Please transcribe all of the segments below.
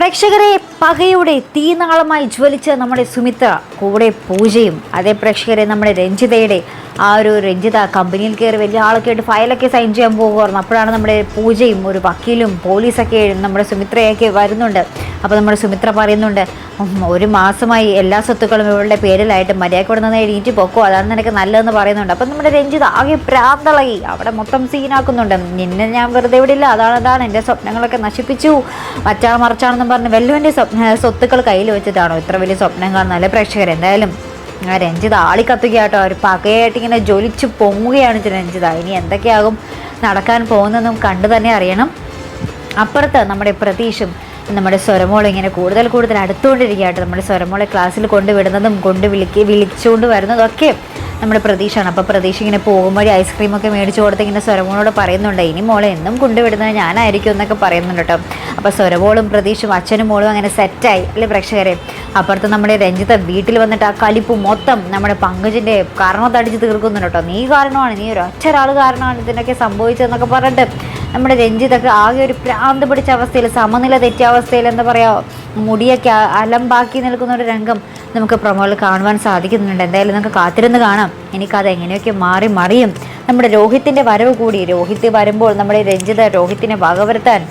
പ്രേക്ഷകരെ പകയുടെ തീനാളമായി ജ്വലിച്ച നമ്മുടെ സുമിത്ര, കൂടെ പൂജയും. അതേ പ്രേക്ഷകരെ നമ്മുടെ രഞ്ജിതയുടെ രഞ്ജിത കമ്പനിയിൽ കയറി വലിയ ആളൊക്കെ ആയിട്ട് ഫയലൊക്കെ സൈൻ ചെയ്യാൻ പോകുമായിരുന്നു. അപ്പോഴാണ് നമ്മുടെ പൂജയും ഒരു വക്കീലും പോലീസൊക്കെ നമ്മുടെ സുമിത്രയൊക്കെ വരുന്നുണ്ട്. അപ്പോൾ നമ്മുടെ സുമിത്ര പറയുന്നുണ്ട്, ഒരു മാസമായി എല്ലാ സ്വത്തുക്കളും ഇവളുടെ പേരിലായിട്ട് മര്യാദയോടെ നിന്ന് എഴുതിയിട്ട് പൊക്കോ, അതാണ് നിനക്ക് നല്ലതെന്ന് പറയുന്നുണ്ട്. അപ്പം നമ്മുടെ രഞ്ജിത ആകെ പ്രാന്തളകി, അവിടെ മൊത്തം സീനാക്കുന്നുണ്ട്. നിന്നെ ഞാൻ വെറുതെ വിടില്ല, അതാണ് എൻ്റെ സ്വപ്നങ്ങളൊക്കെ നശിപ്പിച്ചു, മറിച്ചാണെന്നും പറഞ്ഞ് വെല്ലുവിൻ്റെ സ്വത്തുക്കൾ കയ്യിൽ വെച്ചിട്ടാണോ ഇത്ര വലിയ സ്വപ്നം കാണുന്നത്? അല്ലേ പ്രേക്ഷകർ? എന്തായാലും രഞ്ജിത ആളിക്കത്തുക കേട്ടോ. ഒരു പകയായിട്ട് ഇങ്ങനെ ജ്വലിച്ച് പൊങ്ങുകയാണ് രഞ്ജിത. ഇനി എന്തൊക്കെയാകും നടക്കാൻ പോകുന്നതെന്നും കണ്ടു തന്നെ അറിയണം. അപ്പുറത്ത് നമ്മുടെ പ്രതീഷും നമ്മുടെ സ്വരമോൾ ഇങ്ങനെ കൂടുതൽ അടുത്തുകൊണ്ടിരിക്കുകയായിട്ട് നമ്മുടെ സ്വരമോളെ ക്ലാസ്സിൽ കൊണ്ടുവിടുന്നതും വിളിച്ചുകൊണ്ട് വരുന്നതും ഒക്കെ നമ്മുടെ പ്രതീക്ഷയാണ്. അപ്പോൾ പ്രതീക്ഷ ഇങ്ങനെ പോകുമ്പോഴേ ഐസ്ക്രീമൊക്കെ മേടിച്ചു കൊടുത്ത് ഇങ്ങനെ സ്വരമോളോട് പറയുന്നുണ്ട്, ഇനി മോളെ എന്നും കൊണ്ടുവിടുന്നത് ഞാനായിരിക്കും എന്നൊക്കെ പറയുന്നുണ്ട് കേട്ടോ. അപ്പോൾ സ്വരമോളും പ്രതീക്ഷയും അച്ഛനും മോളും അങ്ങനെ സെറ്റായി അല്ലേ പ്രേക്ഷകരെ? അപ്പുറത്ത് നമ്മുടെ രഞ്ജിത വീട്ടിൽ വന്നിട്ട് ആ കലിപ്പ് മൊത്തം നമ്മുടെ പങ്കജിൻ്റെ കാരണത്തടിച്ച് തീർക്കുന്നുണ്ട് കേട്ടോ. നീ കാരണമാണ്, നീ ഒരു ഒറ്റൊരാൾ കാരണമാണ് ഇതിനൊക്കെ സംഭവിച്ചതെന്നൊക്കെ പറഞ്ഞിട്ട് നമ്മുടെ രഞ്ജിതൊക്കെ ആകെ ഒരു പ്രാന്ത് പിടിച്ച അവസ്ഥയിൽ, സമനില തെറ്റിയ അവസ്ഥയിൽ, എന്താ പറയുക, മുടിയൊക്കെ അലമ്പാക്കി നിൽക്കുന്ന ഒരു രംഗം നമുക്ക് പ്രൊമോയിൽ കാണുവാൻ സാധിക്കുന്നുണ്ട്. എന്തായാലും നമുക്ക് കാത്തിരുന്ന് കാണാം എനിക്കത് എങ്ങനെയൊക്കെ മറിയും. നമ്മുടെ രോഹിത്തിൻ്റെ വരവ് കൂടി, രോഹിത്ത് വരുമ്പോൾ നമ്മുടെ രഞ്ജിത രോഹിത്തിനെ വകവരുത്താൻ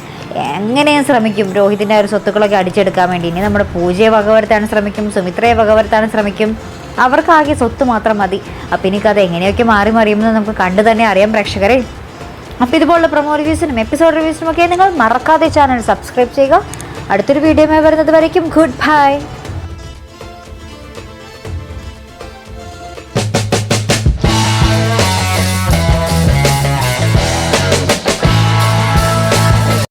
എങ്ങനെയും ശ്രമിക്കും, രോഹിത്തിൻ്റെ ഒരു സ്വത്തുക്കളൊക്കെ അടിച്ചെടുക്കാൻ വേണ്ടി. ഇനി നമ്മുടെ പൂജയെ വകവരുത്താൻ ശ്രമിക്കും, സുമിത്രയെ വകവരുത്താൻ ശ്രമിക്കും. അവർക്കാകെ സ്വത്ത് മാത്രം മതി. അപ്പം എനിക്കത് എങ്ങനെയൊക്കെ മറിയുമെന്ന് നമുക്ക് കണ്ടു തന്നെ അറിയാം പ്രേക്ഷകരെ. അപ്പോൾ ഇതുപോലുള്ള പ്രൊമോ റിവ്യൂസിനും എപ്പിസോഡ് റിവ്യൂസിനും ഒക്കെ നിങ്ങൾ മറക്കാതെ ചാനൽ സബ്സ്ക്രൈബ് ചെയ്യുക. അടുത്തൊരു വീഡിയോയുമായി വരുന്നത് വരയ്ക്കും ഗുഡ് ബൈ.